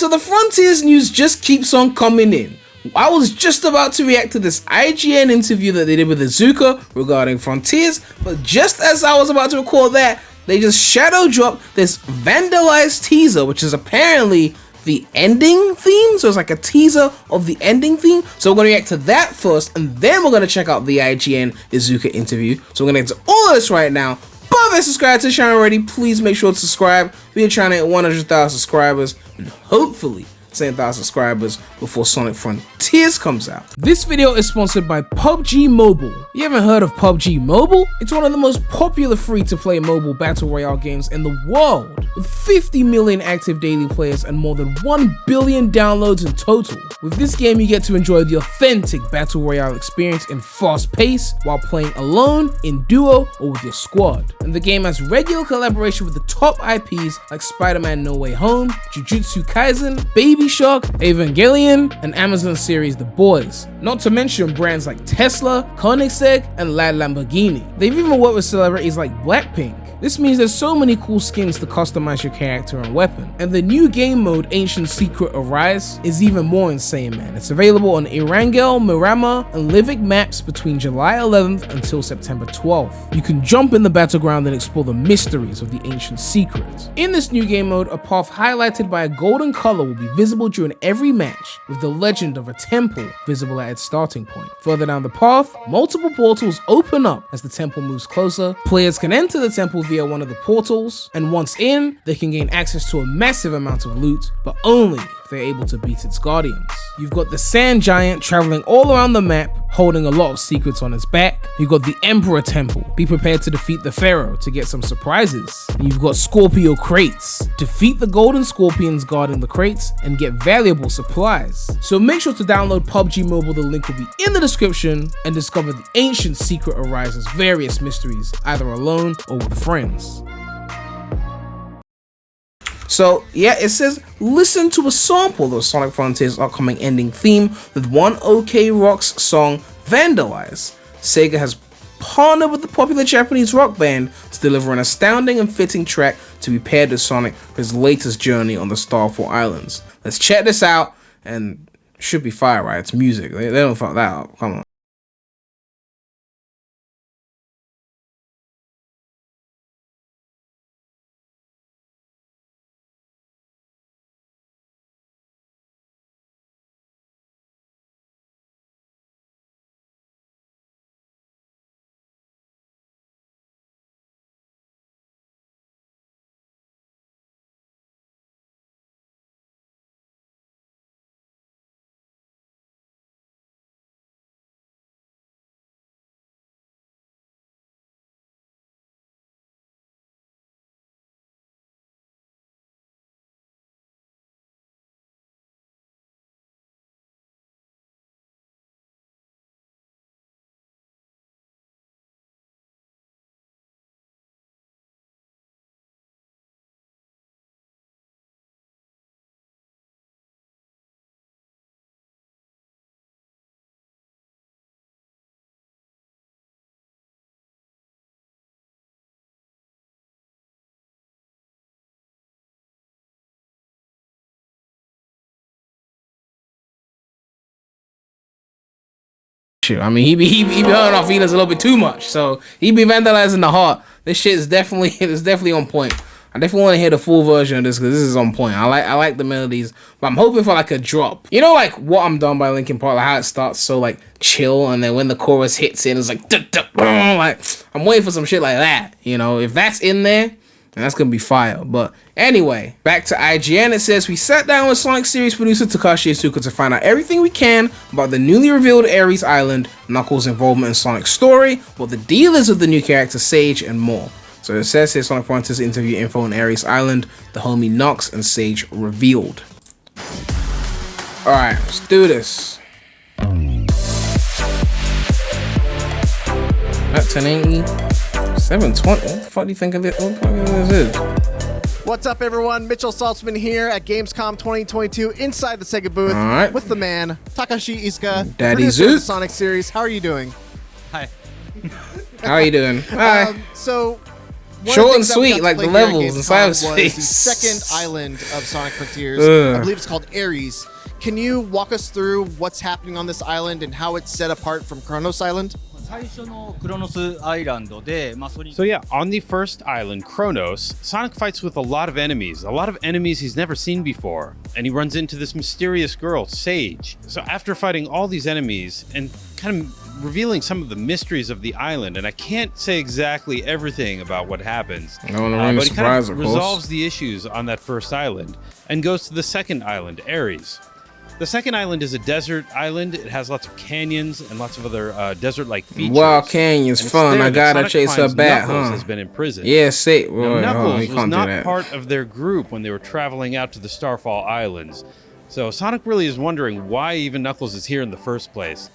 so the Frontiers news just keeps on coming in. I was just about to react to this IGN interview that they did with Iizuka regarding Frontiers, but just as I was about to record that, they just shadow dropped this vandalized teaser, which is apparently the ending theme. So it's like a teaser of the ending theme. So we're going to react to that first, and then we're going to check out the IGN Iizuka interview. So we're going to get to all of this right now. But if you're subscribed to the channel already, please make sure to subscribe. We are trying to hit 100,000 subscribers, and hopefully 10,000 subscribers before Sonic Frontiers comes out. This video is sponsored by PUBG Mobile. You haven't heard of PUBG Mobile? It's one of the most popular free-to-play mobile battle royale games in the world, with 50 million active daily players and more than 1 billion downloads in total. With this game, you get to enjoy the authentic battle royale experience in fast pace while playing alone, in duo, or with your squad. And the game has regular collaboration with the top IPs like Spider-Man No Way Home, Jujutsu Kaisen, Baby Shark, Evangelion, and Amazon series The Boys. Not to mention brands like Tesla, Koenigsegg, and Lad Lamborghini. They've even worked with celebrities like Blackpink. This means there's so many cool skins to customize your character and weapon. And the new game mode, Ancient Secret Arise, is even more insane, man. It's available on Erangel, Miramar, and Livik maps between July 11th until September 12th. You can jump in the battleground and explore the mysteries of the ancient secrets. In this new game mode, a path highlighted by a golden color will be visible during every match, with the legend of a temple visible at its starting point. Further down the path, multiple portals open up as the temple moves closer. Players can enter the temple via one of the portals, and once in, they can gain access to a massive amount of loot, but only if they're able to beat its guardians. You've got the sand giant traveling all around the map, holding a lot of secrets on its back. You've got the Emperor Temple. Be prepared to defeat the Pharaoh to get some surprises. And you've got Scorpio Crates. Defeat the golden scorpions guarding the crates and get valuable supplies. So make sure to download PUBG Mobile, the link will be in the description, and discover the ancient secret Arise's various mysteries, either alone or with friends. So yeah, it says listen to a sample of Sonic Frontiers' upcoming ending theme with one OK Rock's song Vandalize. Sega has partnered with the popular Japanese rock band to deliver an astounding and fitting track to be paired with Sonic for his latest journey on the Starfall Islands. Let's check this out, and it should be fire, right? It's music. They don't fuck that up. Come on. I mean, he be hurting our feelings a little bit too much, so he be vandalizing the heart. This shit is definitely on point. I definitely want to hear the full version of this because this is on point. I like the melodies, but I'm hoping for like a drop. You know, like What I'm Done by Linkin Park, like how it starts so like chill, and then when the chorus hits in, it's like duh, duh, like I'm waiting for some shit like that. You know, if that's in there, then that's gonna be fire. But anyway, back to IGN. It says we sat down with Sonic series producer Takashi Iizuka to find out everything we can about the newly revealed Ares Island, Knuckles' involvement in Sonic's story, what the deal is with the new character Sage, and more. So it says here Sonic Frontiers interview info on Ares Island, the homie Knox and Sage revealed. Alright, let's do this. At 1080, 720. What the fuck do you think of this? What the fuck is this? What's up, everyone? Mitchell Saltzman here at Gamescom 2022 inside the Sega booth with the man, Takashi Iizuka, Daddy producer of the Zoot. Sonic series. How are you doing? Hi. How are you doing? Hi. So, Short and sweet, like the levels in cyberspace. The second island of Sonic Frontiers, I believe it's called Ares. Can you walk us through what's happening on this island and how it's set apart from Kronos Island? So yeah, on the first island, Kronos, Sonic fights with a lot of enemies he's never seen before, and he runs into this mysterious girl, Sage. So after fighting all these enemies and kind of revealing some of the mysteries of the island, and I can't say exactly everything about what happens, but he kind of resolves the issues on that first island and goes to the second island, Ares. The second island is a desert island. It has lots of canyons and lots of other desert-like features. Wow, canyons, fun. I gotta chase her back, Knuckles has been imprisoned. Yeah, say. Well, Knuckles was not part of their group when they were traveling out to the Starfall Islands. So Sonic really is wondering why even Knuckles is here in the first place.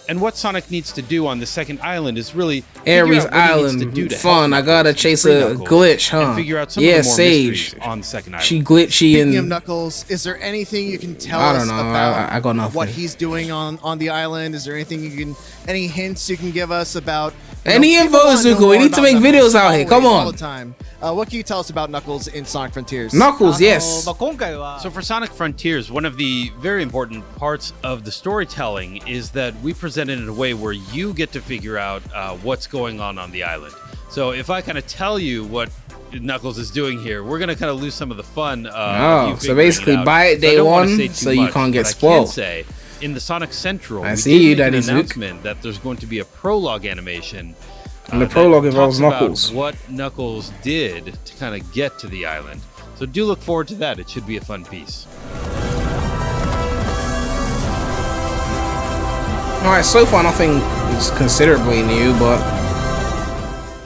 And what Sonic needs to do on the second island is really Ares Island, fun. I gotta chase a glitch, huh? And figure out some of the more mysteries on the second island. She glitchy. Speaking of Knuckles, is there anything you can tell us about I got nothing. What he's doing on the island? Is there anything any hints you can give us about? Any info, Iizuka? We need to make videos out here. Come on. All the time. What can you tell us about Knuckles in Sonic Frontiers? Knuckles, yes. So for Sonic Frontiers, one of the very important parts of the storytelling is that we present it in a way where you get to figure out what's going on the island. So if I kind of tell you what Knuckles is doing here, we're going to kind of lose some of the fun. So basically buy it day one so you can't get spoiled. I can say, in the Sonic Central, I see you, Daddy an announcement that there's going to be a prologue animation. And the prologue involves Knuckles. What Knuckles did to kind of get to the island. So do look forward to that. It should be a fun piece. Alright, so far nothing is considerably new, but...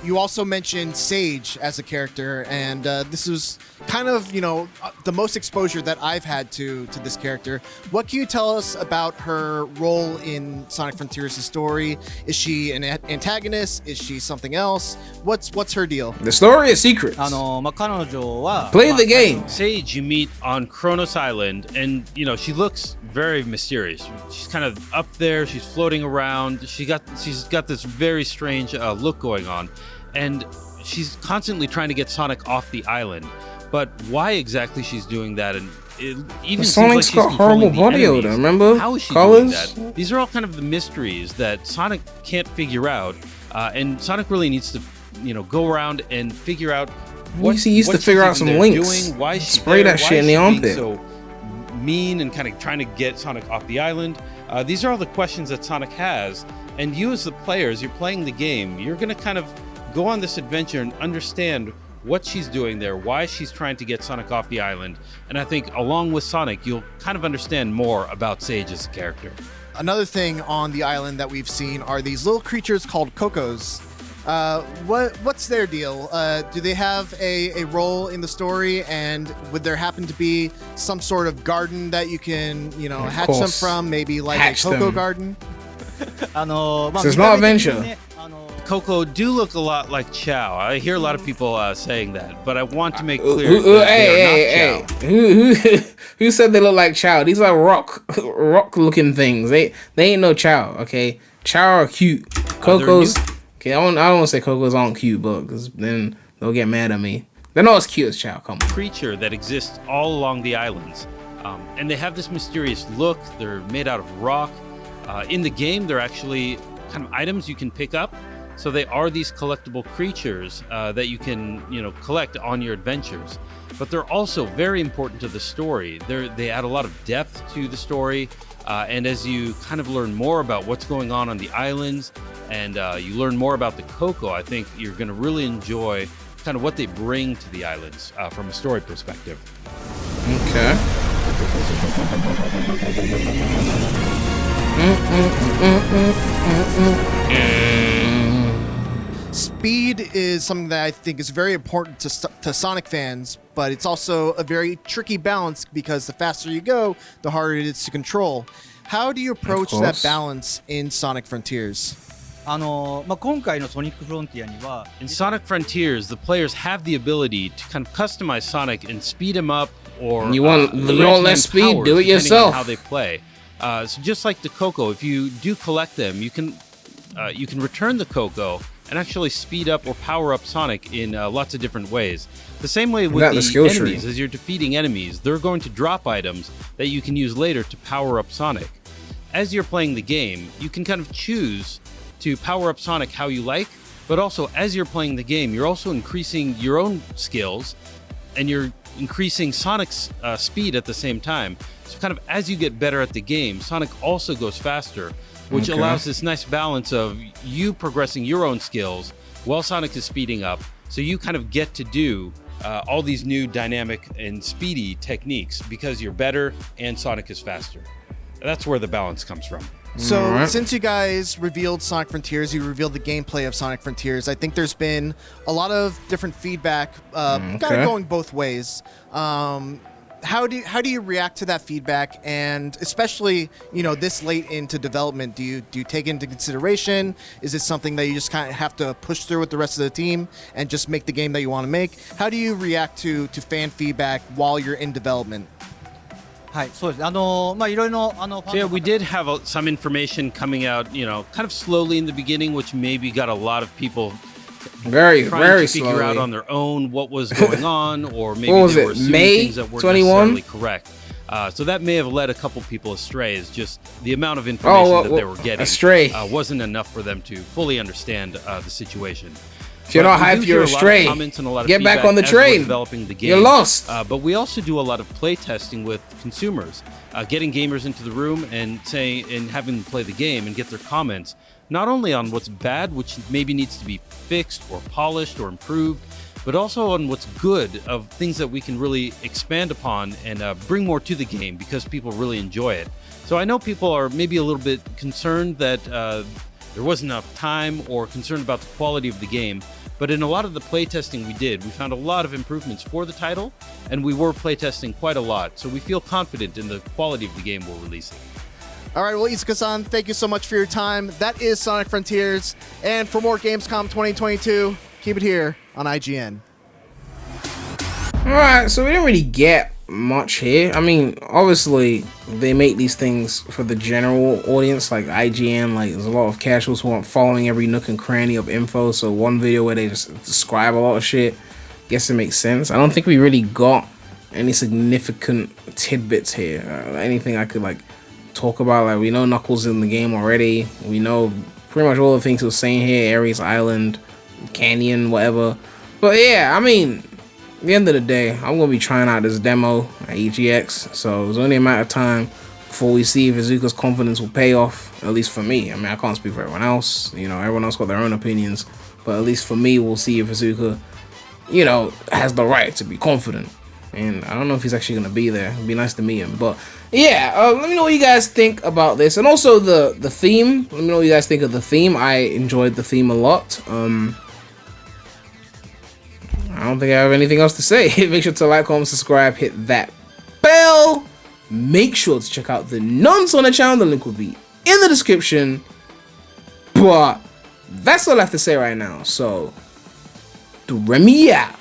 You also mentioned Sage as a character, and this was kind of, the most exposure that I've had to this character. What can you tell us about her role in Sonic Frontiers' story? Is she an antagonist? Is she something else? What's her deal? The story is secret. Play the game. Sage you meet on Kronos Island, and she looks very mysterious. She's kind of up there. She's floating around. She's got this very strange look going on. And she's constantly trying to get Sonic off the island. But why exactly she's doing that, and it even Sonic's seems like got horrible body odor, remember? How is she Colors? doing that? These are all kind of the mysteries that Sonic can't figure out, and Sonic really needs to, go around and figure out what he used to figure out some links. Doing, why she's spray there, that shit in the armpit. So mean and kind of trying to get Sonic off the island. These are all the questions that Sonic has, and you as the players, you're playing the game. You're going to kind of go on this adventure and understand what she's doing there, why she's trying to get Sonic off the island, and I think along with Sonic, you'll kind of understand more about Sage as a character. Another thing on the island that we've seen are these little creatures called Cocos. What's their deal? Do they have a role in the story, and would there happen to be some sort of garden that you can, hatch them from, maybe like a Coco garden? So it's not adventure. Coco do look a lot like Chow. I hear a lot of people saying that, but I want to make clear that they are not Chow. Who said they look like Chow? These are rock looking things. They ain't no Chow, okay? Chow are cute. Coco's okay. I don't want to say Coco's aren't cute, but because then they'll get mad at me. They're not as cute as Chow. Come on. Creature that exists all along the islands, and they have this mysterious look. They're made out of rock. In the game, they're actually kind of items you can pick up. So they are these collectible creatures that you can, collect on your adventures. But they're also very important to the story. They add a lot of depth to the story. And as you kind of learn more about what's going on the islands, and you learn more about the Coco, I think you're going to really enjoy kind of what they bring to the islands from a story perspective. Okay. Speed is something that I think is very important to Sonic fans, but it's also a very tricky balance because the faster you go, the harder it is to control. How do you approach that balance in Sonic Frontiers? In Sonic Frontiers, the players have the ability to kind of customize Sonic and speed him up, or you want less speed, do it yourself. On how they play. So just like the Coco, if you do collect them, you can return the Coco and actually speed up or power up Sonic in lots of different ways. The same way with Got the skill enemies, tree. as you're defeating enemies, they're going to drop items that you can use later to power up Sonic. As you're playing the game, you can kind of choose to power up Sonic how you like, but also as you're playing the game, you're also increasing your own skills, and you're increasing Sonic's speed at the same time. So kind of as you get better at the game, Sonic also goes faster, which allows this nice balance of you progressing your own skills while Sonic is speeding up. So you kind of get to do all these new dynamic and speedy techniques because you're better and Sonic is faster. That's where the balance comes from. So since you guys revealed Sonic Frontiers, you revealed the gameplay of Sonic Frontiers, I think there's been a lot of different feedback kind of going both ways. How do you react to that feedback, and especially this late into development, do you take it into consideration? Is it something that you just kind of have to push through with the rest of the team and just make the game that you want to make? How do you react to fan feedback while you're in development? はい、そうです。いろいろのファン So yeah, we did have some information coming out, kind of slowly in the beginning, which maybe got a lot of people very trying to figure slowly. out on their own what was going on, or maybe What was they it, were assuming May things that weren't 21? necessarily correct. So that may have led a couple people astray. Is just the amount of information that they were getting astray wasn't enough for them to fully understand the situation. If you're not hyped, you're astray. Get back on the train. You're lost. But we also do a lot of play testing with consumers, getting gamers into the room and having them play the game and get their comments, not only on what's bad, which maybe needs to be fixed or polished or improved, but also on what's good, of things that we can really expand upon and bring more to the game because people really enjoy it. So I know people are maybe a little bit concerned that there wasn't enough time, or concerned about the quality of the game. But in a lot of the playtesting we did, we found a lot of improvements for the title, and we were playtesting quite a lot. So we feel confident in the quality of the game we're releasing. All right, well, Iizuka-san, thank you so much for your time. That is Sonic Frontiers. And for more Gamescom 2022, keep it here on IGN. Alright, so we didn't really get much here. I mean, obviously, they make these things for the general audience, like IGN. Like, there's a lot of casuals who aren't following every nook and cranny of info. So one video where they just describe a lot of shit, guess it makes sense. I don't think we really got any significant tidbits here. Anything I could, like, talk about. Like, we know Knuckles in the game already. We know pretty much all the things he was saying here. Ares Island, Canyon, whatever. But yeah, I mean, at the end of the day, I'm going to be trying out this demo at EGX, so it's only a matter of time before we see if Iizuka's confidence will pay off, at least for me. I mean, I can't speak for everyone else, everyone else got their own opinions, but at least for me, we'll see if Iizuka, has the right to be confident. And I don't know if he's actually going to be there. It'd be nice to meet him, but yeah, let me know what you guys think about this, and also the theme. Let me know what you guys think of the theme. I enjoyed the theme a lot. I don't think I have anything else to say. Make sure to like, comment, subscribe, hit that bell. Make sure to check out the nuns on the channel. The link will be in the description. But that's all I have to say right now. So, Premy out.